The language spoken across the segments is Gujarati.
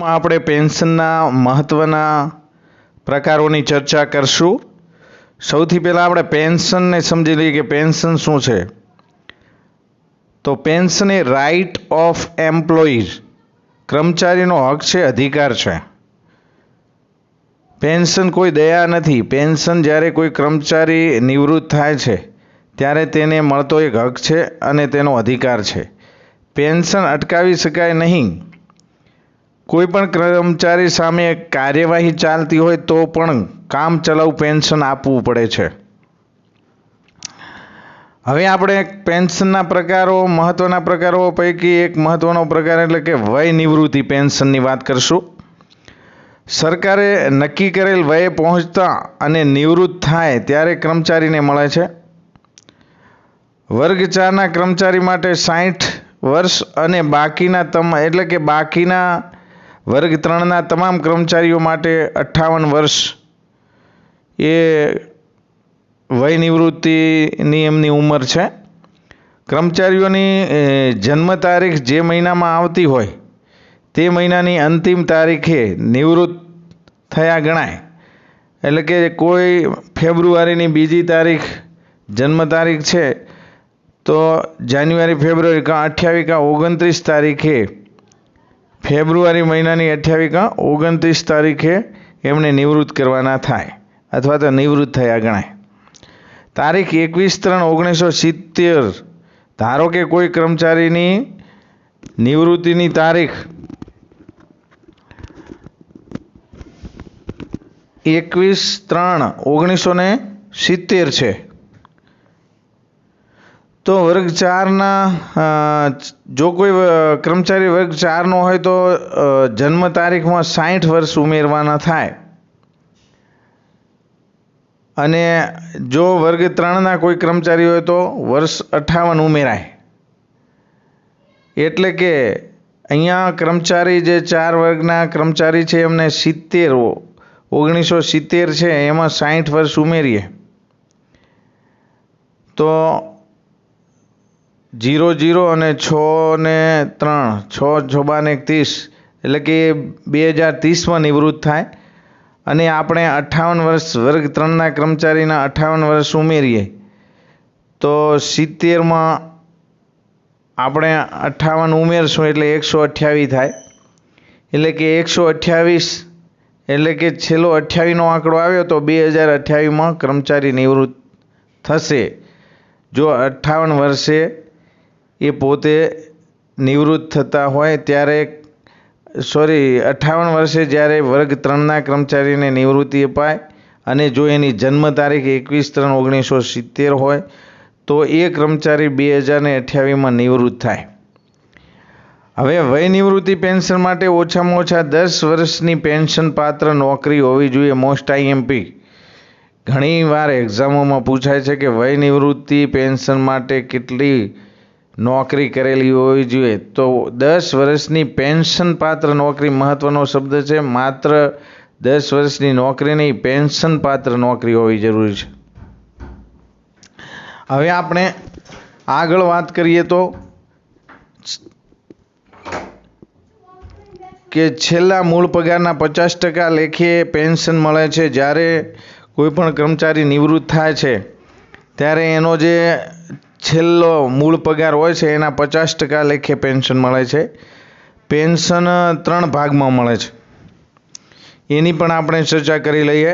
આપણે પેન્શનના મહત્વના પ્રકારોની ચર્ચા કરશું। સૌથી પહેલાં આપણે પેન્શનને સમજી લઈએ કે પેન્શન શું છે। તો પેન્શન એ રાઇટ ઓફ એમ્પ્લોઈઝ, કર્મચારીનો હક છે, અધિકાર છે। પેન્શન કોઈ દયા નથી। પેન્શન જ્યારે કોઈ કર્મચારી નિવૃત્ત થાય છે ત્યારે તેને મળતો એક હક છે અને તેનો અધિકાર છે। પેન્શન અટકાવી શકાય નહીં। કોઈ પણ કર્મચારી સામે કાર્યવાહી ચાલતી હોય તો પણ કામચલાઉ પેન્શન આપવું પડે છે। હવે આપણે પેન્શનના પ્રકારો, મહત્વના પ્રકારો પૈકી એક મહત્વનો પ્રકાર એટલે કે વય નિવૃત્તિ પેન્શનની વાત કરશું। સરકારે નક્કી કરેલ વયે પહોંચતા અને નિવૃત્ત થાય ત્યારે કર્મચારીને મળે છે। વર્ગ 4ના કર્મચારી માટે 60 વર્ષ અને બાકીના વર્ગ 3ના તમામ કર્મચારીઓ માટે 58 વર્ષ એ વય નિવૃત્તિની એમની ઉંમર છે। કર્મચારીઓની જન્મ તારીખ જે મહિનામાં આવતી હોય તે મહિનાની અંતિમ તારીખે નિવૃત્ત થયા ગણાય। એટલે કે કોઈ ફેબ્રુઆરીની 2જી તારીખ જન્મ તારીખ છે તો જાન્યુઆરી, ફેબ્રુઆરી 28 કા 29 તારીખે, ફેબ્રુઆરી મહિનાની 28 કા 29 તારીખે એમણે નિવૃત્ત કરવાના થાય અથવા તો નિવૃત્ત થયા ગણાય। તારીખ 21/3/1970, ધારો કે કોઈ કર્મચારીની નિવૃત્તિની તારીખ 21/3/1970 છે તો વર્ગ 4ના જો કોઈ કર્મચારી વર્ગ 4નો હોય તો જન્મ તારીખમાં 60 વર્ષ ઉમેરવાના થાય અને જો વર્ગ 3ના કોઈ કર્મચારી હોય તો વર્ષ 58 ઉમેરાય। એટલે કે અહીંયા કર્મચારી જે 4 વર્ગના કર્મચારી છે એમને 1970 છે એમાં 60 વર્ષ ઉમેરીએ તો 00 અને 6 ને 3, 6 6 30 એટલે કે 2030માં નિવૃત્ત થાય અને આપણે 58 વર્ષ વર્ગ 3ના કર્મચારીના 58 વર્ષ ઉમેરીએ તો 70માં આપણે 58 ઉમેરશું એટલે 128 થાય। એટલે કે 128 એટલે કે છેલ્લો 28નો આંકડો આવ્યો તો 2028માં કર્મચારી નિવૃત્ત થશે જો 58 વર્ષે એ પોતે નિવૃત્ત થતા હોય ત્યારે 58 વર્ષે જ્યારે વર્ગ 3ના કર્મચારીને નિવૃત્તિ અપાય અને જો એની જન્મ તારીખ 21/3/1970 હોય તો એ કર્મચારી 2028માં નિવૃત્ત થાય। હવે વય નિવૃત્તિ પેન્શન માટે ઓછામાં ઓછા 10 વર્ષની પેન્શન પાત્ર નોકરી હોવી જોઈએ। મોસ્ટ આઈએમપી ઘણી વાર એક્ઝામોમાં પૂછાય છે કે વય નિવૃત્તિ પેન્શન માટે કેટલી નોકરી કરેલી હોવી જોઈએ તો 10 વર્ષની પેન્શન પાત્ર નોકરી મહત્વનો શબ્દ છે। માત્ર 10 વર્ષની નોકરી નહીં, પેન્શન પાત્ર નોકરી હોવી જરૂરી છે। હવે આપણે આગળ વાત કરીએ તો કે છેલ્લા મૂળ પગારના 50% લેખે પેન્શન મળે છે। જ્યારે કોઈ પણ કર્મચારી નિવૃત્ત થાય છે ત્યારે એનો જે છેલ્લો મૂળ પગાર હોય છે એના 50% લેખે પેન્શન મળે છે। પેન્શન 3 ભાગમાં મળે છે, એની પણ આપણે ચર્ચા કરી લઈએ।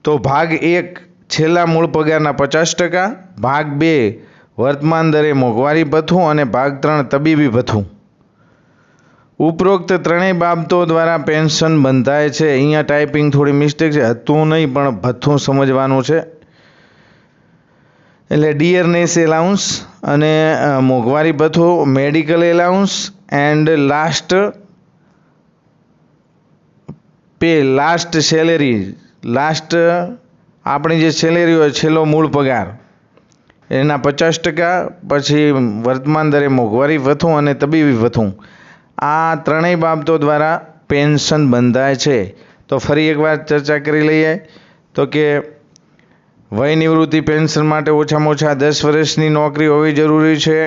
તો ભાગ 1 છેલ્લા મૂળ પગારના 50%, ભાગ 2 વર્તમાન દરે મોંઘવારી ભથ્થું અને ભાગ 3 તબીબી ભથ્થું। ઉપરોક્ત ત્રણેય બાબતો દ્વારા પેન્શન બંધાય છે। અહીંયા ટાઈપિંગ થોડી મિસ્ટેક છે, હતું નહીં પણ ભથ્થું સમજવાનું છે। એટલે ડિયરનેસ એલાઉન્સ અને મોંઘવારી ભથ્થું, medical allowance and last pay, last salary, last આપણી જે સેલેરી હોય છેલ્લો મૂળ પગાર એના 50%, પછી વર્તમાન દરે મોંઘવારી ભથ્થું અને તબીબી ભથ્થું, આ ત્રણેય બાબતો દ્વારા પેન્શન બંધાય છે। તો ફરી એકવાર ચર્ચા કરી લઈએ તો કે વય નિવૃત્તિ પેન્શન માટે ઓછામાં ઓછા 10 વર્ષની નોકરી હોવી જરૂરી છે।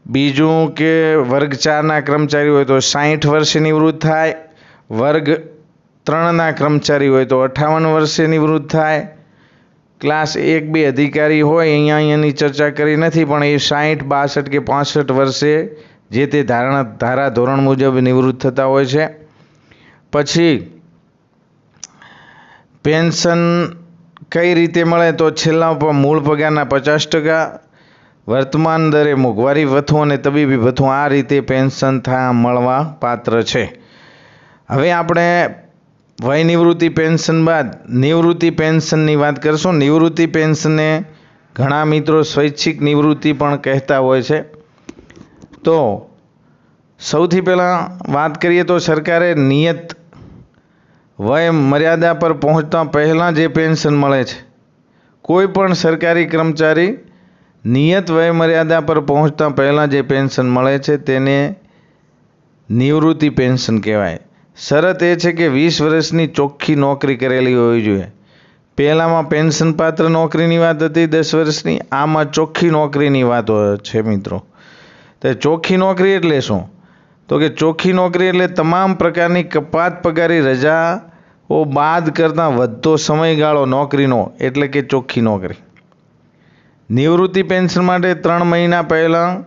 બીજું કે વર્ગ 4ના કર્મચારી હોય તો 60 વર્ષે નિવૃત્ત થાય, વર્ગ 3ના કર્મચારી હોય તો 58 વર્ષે નિવૃત્ત થાય. ક્લાસ 1-2 અધિકારી હોય અહીંયાની ચર્ચા કરી નથી, પણ એ 60, 62 કે 65 વર્ષે જે તે ધારા ધોરણ મુજબ નિવૃત્ત થતા હોય છે. પછી પેન્શન કઈ રીતે મળે તો છેલ્લા મૂળ પગારના 50%, વર્તમાન દરે મોંઘવારી ભથ્થું અને તબીબી ભથ્થું, આ રીતે પેન્શન મળવા પાત્ર છે. હવે આપણે વય નિવૃત્તિ પેન્શન બાદ નિવૃત્તિ પેન્શનની વાત કરશું. નિવૃત્તિ પેન્શનને ઘણા મિત્રો સ્વૈચ્છિક નિવૃત્તિ પણ કહેતા હોય છે. તો સૌથી પહેલાં વાત કરીએ તો સરકારે નિયત વય મર્યાદા પર પહોંચતા પહેલાં જે પેન્શન મળે છે, કોઈ પણ સરકારી કર્મચારી નિયત વય મર્યાદા પર પહોંચતા પહેલાં જે પેન્શન મળે છે તેને નિવૃત્તિ પેન્શન કહેવાય. શરત એ છે કે 20 વર્ષની ચોખ્ખી નોકરી કરેલી હોવી જોઈએ. પહેલામાં પેન્શન પાત્ર નોકરીની વાત હતી 10 વર્ષની, આમાં ચોખ્ખી નોકરીની વાત છે મિત્રો. તો ચોખ્ખી નોકરી એટલે શું? તો કે ચોખ્ખી નોકરી એટલે તમામ પ્રકારની કપાત પગારી રજાઓ બાદ કરતાં વધતો સમયગાળો નોકરીનો, એટલે કે ચોખ્ખી નોકરી. નિવૃત્તિ પેન્શન માટે 3 મહિના પહેલાં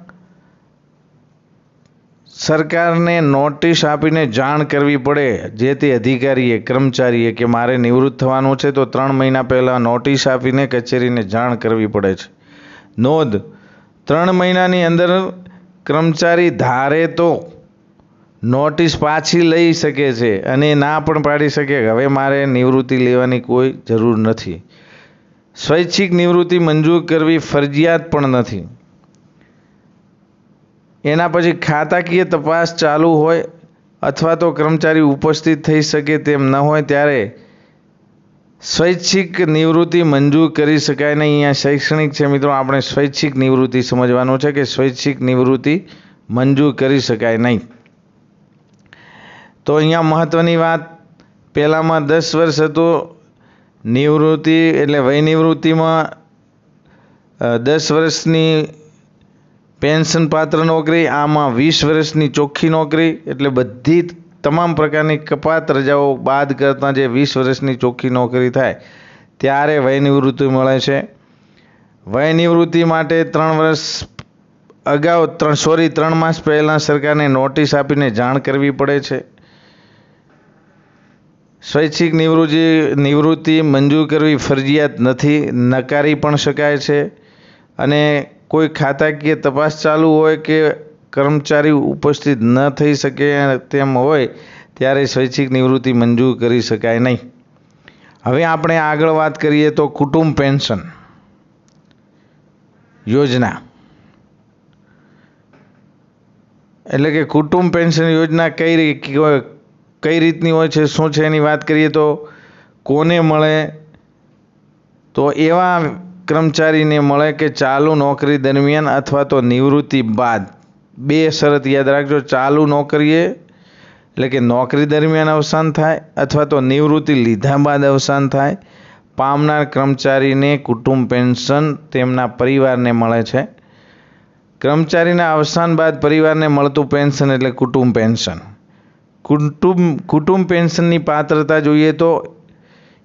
સરકારને નોટિસ આપીને જાણ કરવી પડે. જે તે અધિકારીએ, કર્મચારીએ કે મારે નિવૃત્ત થવાનું છે તો 3 મહિના પહેલાં નોટિસ આપીને કચેરીને જાણ કરવી પડે છે. નોંધ: 3 મહિનાની અંદર કર્મચારી ધારે તો નોટિસ પાછી લઈ શકે છે અને ના પણ પાડી શકે કે હવે મારે નિવૃત્તિ લેવાની કોઈ જરૂર નથી. સ્વૈચ્છિક નિવૃત્તિ મંજૂર કરવી ફરજિયાત પણ નથી. એના પછી ખાતાકીય તપાસ ચાલુ હોય અથવા તો કર્મચારી ઉપસ્થિત થઈ શકે તેમ ન હોય ત્યારે સ્વૈચ્છિક નિવૃત્તિ મંજૂર કરી શકાય નહીં. અહીંયા શૈક્ષણિક છે મિત્રો, આપણે સ્વૈચ્છિક નિવૃત્તિ સમજવાનું છે કે સ્વૈચ્છિક નિવૃત્તિ મંજૂર કરી શકાય નહીં. તો અહીંયા મહત્વની વાત, પહેલામાં 10 વર્ષ હતું નિવૃત્તિ એટલે વય નિવૃત્તિમાં 10 વર્ષની પેન્શન પાત્ર નોકરી, આમાં 20 વર્ષની ચોખ્ખી નોકરી, એટલે બધી તમામ પ્રકારની કપાત રજાઓ બાદ કરતાં જે 20 વર્ષની ચોખ્ખી નોકરી થાય ત્યારે વય નિવૃત્તિ મળે છે. વય નિવૃત્તિ માટે 3 વર્ષ અગાઉ 3 માસ પહેલાં સરકારને નોટિસ આપીને જાણ કરવી પડે છે. સ્વૈચ્છિક નિવૃત્તિ મંજૂર કરવી ફરજિયાત નથી, નકારી પણ શકાય છે. અને કોઈ ખાતાકીય તપાસ ચાલુ હોય કે કર્મચારી ઉપસ્થિત ન થઈ શકે તેમ હોય ત્યારે સ્વૈચ્છિક નિવૃત્તિ મંજૂર કરી શકાય નહીં. હવે આપણે આગળ વાત કરીએ તો કુટુંબ પેન્શન યોજના, એટલે કે કુટુંબ પેન્શન યોજના કઈ રીતની હોય છે, શું છે એની વાત કરીએ તો કોને મળે તો એવા કર્મચારીને મળે કે ચાલુ નોકરી દરમિયાન અથવા તો નિવૃત્તિ બાદ. 2 શરત યાદ રાખજો: ચાલુ નોકરીએ એટલે કે નોકરી દરમિયાન અવસાન થાય અથવા તો નિવૃત્તિ લીધા બાદ અવસાન થાય પામનાર કર્મચારીને કુટુંબ પેન્શન તેમના પરિવારને મળે છે. કર્મચારીના અવસાન બાદ પરિવારને મળતું પેન્શન એટલે કુટુંબ પેન્શન. કુટુંબ પેન્શનની પાત્રતા જોઈએ તો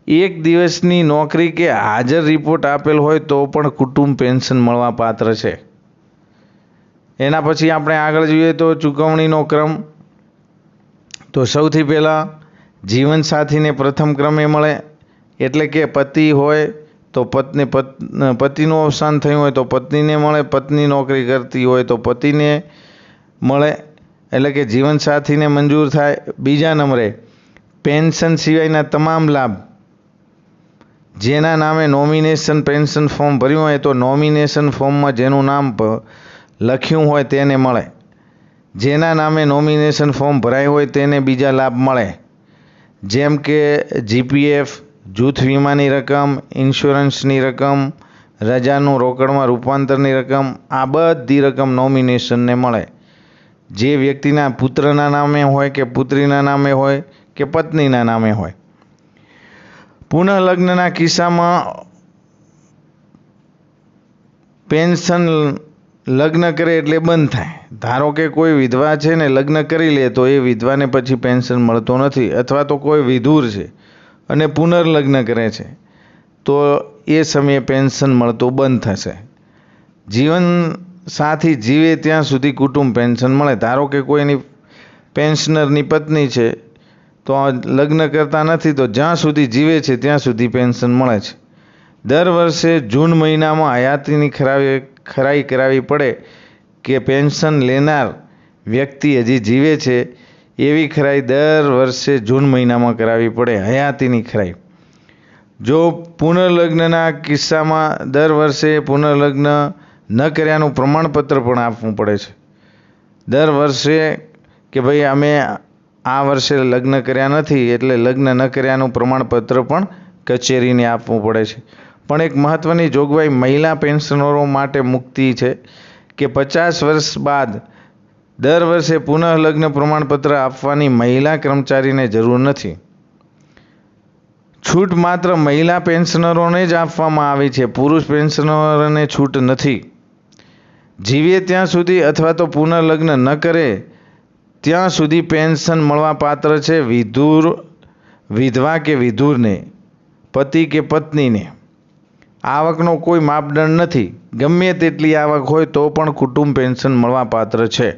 1 દિવસની નોકરી કે હાજર રિપોર્ટ આપેલ હોય તો પણ કુટુંબ પેન્શન મળવા પાત્ર છે. એના પછી આપણે આગળ જોઈએ તો ચૂકવણીનો ક્રમ. તો સૌથી પહેલાં જીવનસાથીને પ્રથમ ક્રમે મળે, એટલે કે પતિ હોય તો પતિનું અવસાન થયું હોય તો પત્નીને મળે, પત્ની નોકરી કરતી હોય તો પતિને મળે, એટલે કે જીવનસાથીને મંજૂર થાય. બીજા નંબરે પેન્શન સિવાયના તમામ લાભ જેના નામે નોમિનેશન પેન્શન ફોર્મ ભર્યું હોય તો નોમિનેશન ફોર્મમાં જેનું નામ લખ્યું હોય તેને મળે. જેના નામે નોમિનેશન ફોર્મ ભરાયું હોય તેને બીજા લાભ મળે, જેમ કે જીપીએફ, જૂથ વીમાની રકમ, ઇન્સ્યોરન્સની રકમ, રજાનું રોકડમાં રૂપાંતરની રકમ. આ બધી રકમ નોમિનેશનને મળે. જે વ્યક્તિના પુત્રના નામે હોય કે પુત્રીના નામે હોય કે પત્નીના નામે હોય. પુનઃલગ્નના કિસ્સામાં પેન્શન લગ્ન કરે એટલે બંધ થાય. ધારો કે કોઈ વિધવા છે ને લગ્ન કરી લે તો એ વિધવાને પછી પેન્શન મળતો નથી, અથવા તો કોઈ વિધુર છે અને પુનર્લગ્ન કરે છે તો એ સમયે પેન્શન મળતું બંધ થશે. જીવન સાથી જીવે ત્યાં સુધી કુટુંબ પેન્શન મળે. ધારો કે કોઈની પેન્શનરની પત્ની છે તો લગ્ન કરતા નથી તો જ્યાં સુધી જીવે છે ત્યાં સુધી પેન્શન મળે છે. દર વર્ષે જૂન મહિનામાં હયાતીની ખરાઈ કરાવી પડે કે પેન્શન લેનાર વ્યક્તિ હજી જીવે છે એવી ખરાઈ દર વર્ષે જૂન મહિનામાં કરાવી પડે, હયાતીની ખરાઈ. જો પુનર્લગ્નના કિસ્સામાં દર વર્ષે પુનર્લગ્ન ન કર્યાનું પ્રમાણપત્ર પણ આપવું પડે છે. દર વર્ષે કે ભાઈ અમે આ વર્ષે લગ્ન કર્યા નથી એટલે લગ્ન ન કર્યાનું પ્રમાણપત્ર પણ કચેરીને આપવું પડે છે. પણ એક મહત્ત્વની જોગવાઈ મહિલા પેન્શનરો માટે મુક્તિ છે કે 50 વર્ષ બાદ દર વર્ષે પુનઃલગ્ન પ્રમાણપત્ર આપવાની મહિલા કર્મચારીને જરૂર નથી. છૂટ માત્ર મહિલા પેન્શનરોને જ આપવામાં આવી છે, પુરુષ પેન્શનરોને છૂટ નથી. જીવે ત્યાં સુધી અથવા તો પુનઃલગ્ન ન કરે ત્યાં સુધી પેન્શન મળવા પાત્ર છે વિધવા કે વિધુરને, પતિ કે પત્નીને. આવકનો કોઈ માપદંડ નથી. ગમે તેટલી આવક હોય તો પણ કુટુંબ પેન્શન મળવા પાત્ર છે.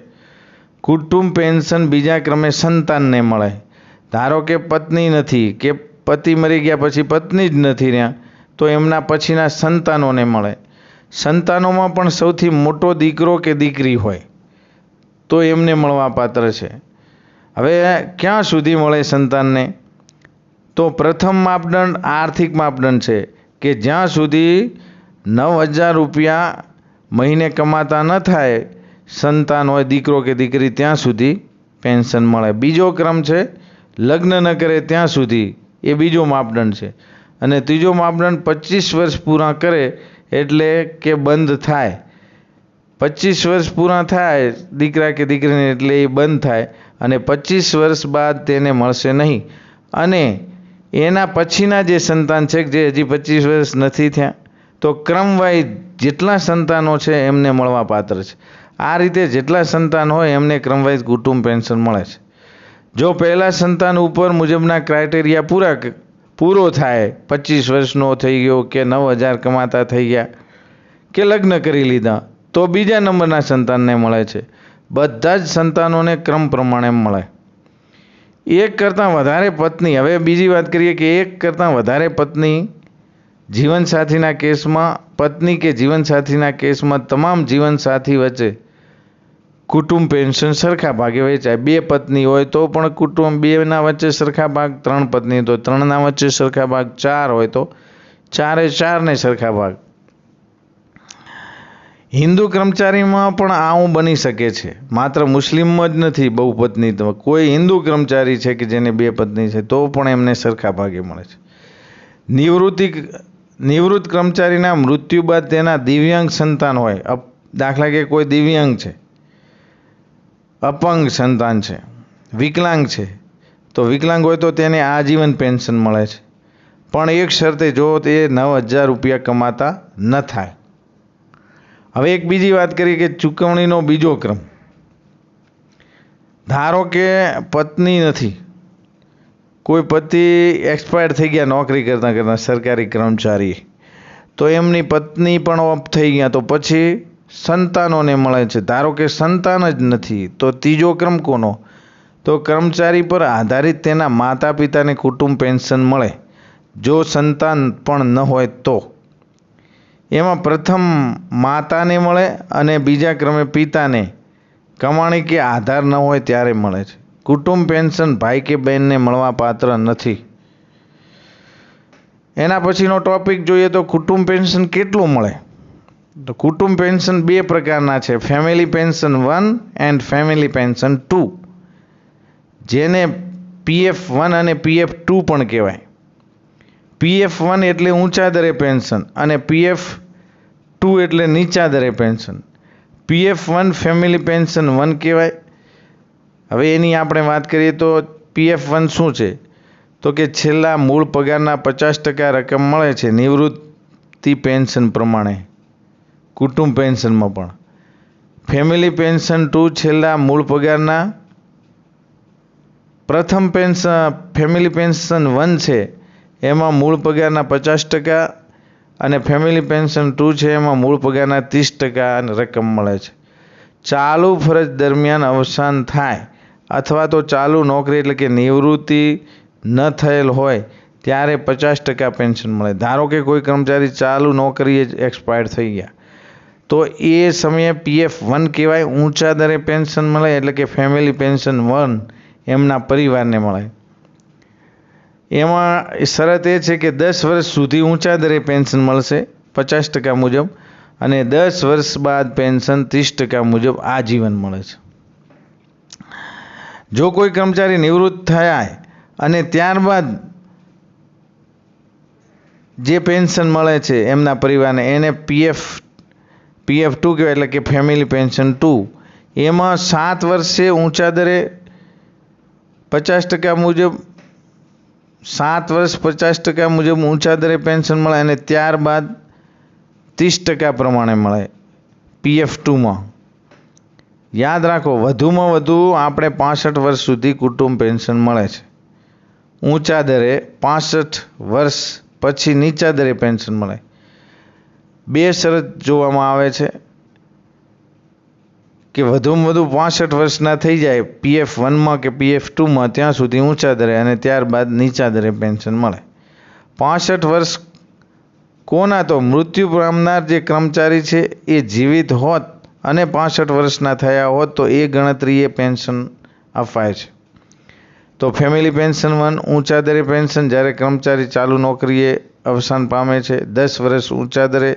કુટુંબ પેન્શન બીજા ક્રમે સંતાનને મળે. ધારો કે પત્ની નથી કે પતિ મરી ગયા પછી પત્ની જ નથી રહ્યા તો એમના પછીના સંતાનોને મળે. સંતાનોમાં પણ સૌથી મોટો દીકરો કે દીકરી હોય તો એમને મળવા પાત્ર છે. હવે ક્યાં સુધી મળે સંતાનને? તો પ્રથમ માપદંડ આર્થિક માપદંડ છે કે જ્યાં સુધી 9,000 રૂપિયા મહિને કમાતા ન થાય સંતાન હોય દીકરો કે દીકરી ત્યાં સુધી પેન્શન મળે. બીજો ક્રમ છે લગ્ન ન કરે ત્યાં સુધી, એ બીજો માપદંડ છે. અને ત્રીજો માપદંડ 25 વર્ષ પૂરા કરે એટલે કે બંધ થાય. 25 વર્ષ પૂરા થાય દીકરા કે દીકરીને એટલે એ બંધ થાય અને 25 વર્ષ બાદ તેને મળશે નહીં. અને એના પછીના જે સંતાન છે જે હજી 25 વર્ષ નથી થયા તો ક્રમવાઇઝ જેટલા સંતાનો છે એમને મળવા પાત્ર છે. આ રીતે જેટલા સંતાન હોય એમને ક્રમવાઇઝ કુટુંબ પેન્શન મળે છે. જો પહેલા સંતાન ઉપર મુજબના ક્રાઇટેરિયા પૂરો થાય, 25 વર્ષનો થઈ ગયો કે 9,000 કમાતા થઈ ગયા કે લગ્ન કરી લીધા તો બીજા નંબરના સંતાનને મળે છે. બધા જ સંતાનોને ક્રમ પ્રમાણે મળે. એક કરતાં વધારે પત્ની, હવે બીજી વાત કરીએ કે એક કરતાં વધારે પત્ની જીવનસાથીના કેસમાં, પત્ની કે જીવનસાથીના કેસમાં તમામ જીવનસાથી વચ્ચે કુટુંબ પેન્શન સરખા ભાગે વહેંચાય. 2 પત્ની હોય તો પણ કુટુંબ 2ના વચ્ચે સરખા ભાગ, 3 પત્ની તો 3ના વચ્ચે સરખા ભાગ, 4 હોય તો 4ને સરખા ભાગ. હિન્દુ કર્મચારીમાં પણ આવું બની શકે છે. માત્ર મુસ્લિમમાં જ નથી બહુપત્ની, તો કોઈ હિન્દુ કર્મચારી છે કે જેને 2 પત્ની છે તો પણ એમને સરખા ભાગે મળે છે. નિવૃત્ત કર્મચારીના મૃત્યુ બાદ તેના દિવ્યાંગ સંતાન હોય, દાખલા કે કોઈ દિવ્યાંગ છે, અપંગ સંતાન છે, વિકલાંગ છે, તો વિકલાંગ હોય તો તેને આજીવન પેન્શન મળે છે. પણ એક શરતે, જો તે 9,000 રૂપિયા કમાતા ન થાય. હવે એક બીજી વાત કરીએ કે ચૂકવણીનો બીજો ક્રમ. ધારો કે પત્ની નથી, કોઈ પતિ એક્સપાયર થઈ ગયા નોકરી કરતાં સરકારી કર્મચારી, તો એમની પત્ની પણ ઓફ થઈ ગયા તો પછી સંતાનોને મળે છે. ધારો કે સંતાન જ નથી તો ત્રીજો ક્રમ કોનો? તો કર્મચારી પર આધારિત તેના માતા પિતાને કુટુંબ પેન્શન મળે. જો સંતાન પણ ન હોય તો એમાં પ્રથમ માતાને મળે અને બીજા ક્રમે પિતાને કમાણી કે આધાર ન હોય ત્યારે મળે છે. કુટુંબ પેન્શન ભાઈ કે બહેનને મળવા પાત્ર નથી. એના પછીનો ટોપિક જોઈએ તો કુટુંબ પેન્શન કેટલું મળે? તો કુટુંબ પેન્શન 2 પ્રકારના છે, family pension 1 and family pension 2, જેને PF1 અને PF2 પણ કહેવાય. PF1 એટલે ઊંચા દરે પેન્શન અને PF2 એટલે નીચા દરે પેન્શન. PF1 ફેમિલી પેન્શન 1 કહેવાય. હવે એની આપણે વાત કરીએ તો PF1 શું છે? તો કે છેલ્લા મૂળ પગારના 50% રકમ મળે છે નિવૃત્તિ પેન્શન પ્રમાણે, કુટુંબ પેન્શનમાં પણ. ફેમિલી પેન્શન 2 છેલ્લા મૂળ પગારના પ્રથમ ફેમિલી પેન્શન 1 છે એમાં મૂળ પગારના 50% અને ફેમિલી પેન્શન 2 છે એમાં મૂળ પગારના 30% રકમ મળે છે. ચાલુ ફરજ દરમિયાન અવસાન થાય અથવા તો ચાલુ નોકરી એટલે કે નિવૃત્તિ ન થયેલ હોય ત્યારે 50% પેન્શન મળે. ધારો કે કોઈ કર્મચારી ચાલુ નોકરીએ જ એક્સપાયર થઈ ગયા તો એ સમયે PF1 કહેવાય, ઊંચા દરે પેન્શન મળે એટલે કે ફેમિલી પેન્શન 1 એમના પરિવારને મળે. એમાં શરત એ છે કે 10 વર્ષ સુધી ઊંચા દરે પેન્શન મળશે 50% મુજબ અને 10 વર્ષ બાદ પેન્શન 30% મુજબ આજીવન મળે છે. જો કોઈ કર્મચારી નિવૃત્ત થયા અને ત્યારબાદ જે પેન્શન મળે છે એમના પરિવારને એને PF2 કહેવાય એટલે કે ફેમિલી પેન્શન 2. એમાં 7 વર્ષે ઊંચા દરે 50% મુજબ 7 વર્ષ 50% મુજબ ઊંચા દરે પેન્શન મળે અને ત્યારબાદ 30% પ્રમાણે મળે PF2માં. યાદ રાખો, વધુમાં વધુ આપણે 65 વર્ષ સુધી કુટુંબ પેન્શન મળે છે. ઊંચા દરે 65 વર્ષ પછી નીચા દરે પેન્શન મળે. 2 શરત જોવામાં આવે છે કે વધુમાં વધુ 65 વર્ષના થઈ જાય PF1માં કે PF2માં ત્યાં સુધી ઊંચા દરે અને ત્યારબાદ નીચા દરે પેન્શન મળે. 65 વર્ષ કોના? તો મૃત્યુ પામનાર જે કર્મચારી છે એ જીવિત હોત અને 65 વર્ષના થયા હોત તો એ ગણતરીએ પેન્શન અપાય છે. તો ફેમિલી પેન્શન 1 ઊંચા દરે પેન્શન જ્યારે કર્મચારી ચાલુ નોકરીએ અવસાન પામે છે, 10 વર્ષ ઊંચા દરે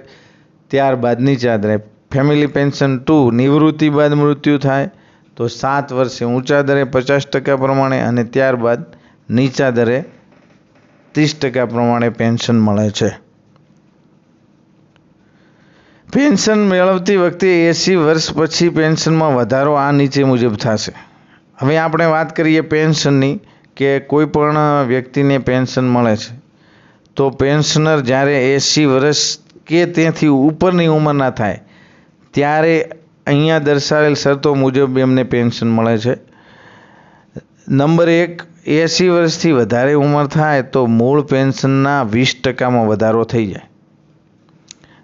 ત્યારબાદ નીચા દરે. ફેમિલી પેન્શન 2 નિવૃત્તિ બાદ મૃત્યુ થાય તો 7 વર્ષે ઊંચા દરે 50% પ્રમાણે અને ત્યારબાદ નીચા દરે 30% પ્રમાણે પેન્શન મળે છે. પેન્શન મેળવતી વખતે 80 વર્ષ પછી પેન્શનમાં વધારો આ નીચે મુજબ થશે. હવે આપણે વાત કરીએ પેન્શનની કે કોઈ પણ વ્યક્તિને પેન્શન મળે છે તો પેન્શનર જ્યારે 80 વર્ષ કે તેથી ઉપરની ઉંમરના થાય ત્યારે અહીંયા દર્શાવેલ શરતો મુજબ એમને પેન્શન મળે છે. નંબર 1, 80 વર્ષથી વધારે ઉંમર થાય તો મૂળ પેન્શનના 20%માં વધારો થઈ જાય.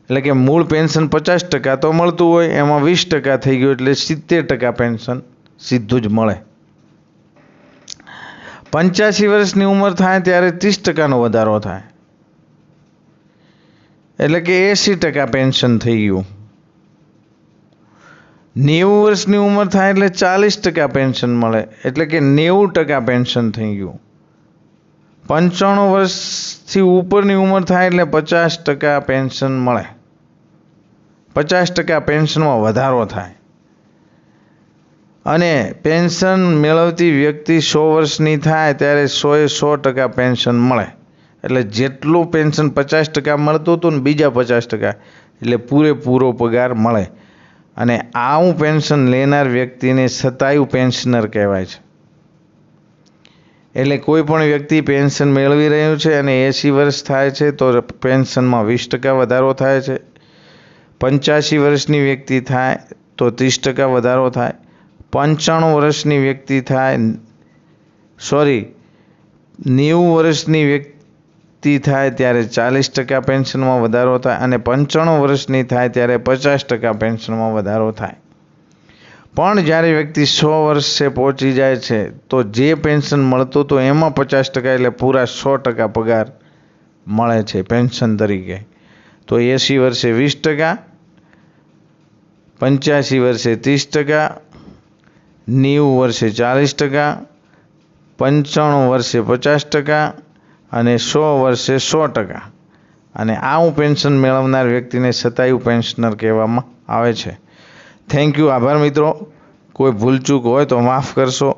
એટલે કે મૂળ પેન્શન 50% તો મળતું હોય એમાં 20% થઈ ગયું એટલે 70% પેન્શન સીધું જ મળે. 85 વર્ષની ઉંમર થાય ત્યારે 30%નો વધારો થાય એટલે કે 80% પેન્શન થઈ ગયું. 90 વર્ષની ઉંમર થાય એટલે 40% પેન્શન મળે એટલે કે 90% પેન્શન થઈ ગયું. 95 વર્ષથી ઉપરની ઉંમર થાય એટલે 50% પેન્શન મળે. 50% પેન્શનમાં વધારો થાય અને પેન્શન મેળવતી વ્યક્તિ 100 વર્ષની થાય ત્યારે 100% પેન્શન મળે. એટલે જેટલું પેન્શન 50% મળતું હતું ને બીજા 50% એટલે પૂરેપૂરો પગાર મળે. અને આવું પેન્શન લેનાર વ્યક્તિને શતાયુ પેન્શનર કહેવાય છે. એટલે કોઈ પણ વ્યક્તિ પેન્શન મેળવી રહ્યું છે અને 80 વર્ષ થાય છે તો પેન્શનમાં 20% વધારો થાય છે. 85 વર્ષની વ્યક્તિ થાય તો 30% વધારો થાય. 95 વર્ષની વ્યક્તિ થાય 90 વર્ષની વ્યક્તિ થાય ત્યારે 40% પેન્શનમાં વધારો થાય અને 95 વર્ષની થાય ત્યારે 50% પેન્શનમાં વધારો થાય. પણ જ્યારે વ્યક્તિ 100 વર્ષે પહોંચી જાય છે તો જે પેન્શન મળતું તો એમાં 50% એટલે પૂરા 100% પગાર મળે છે પેન્શન તરીકે. તો 80 વર્ષે 20%, 85 વર્ષે 30%, 90 વર્ષે 40%, 95 વર્ષે 50% અને 100 વર્ષે 100%. અને આવું પેન્શન મેળવનાર વ્યક્તિને શતાયુ પેન્શનર કહેવામાં આવે છે. Thank you. આભાર મિત્રો. કોઈ ભૂલચૂક હોય તો માફ કરશો.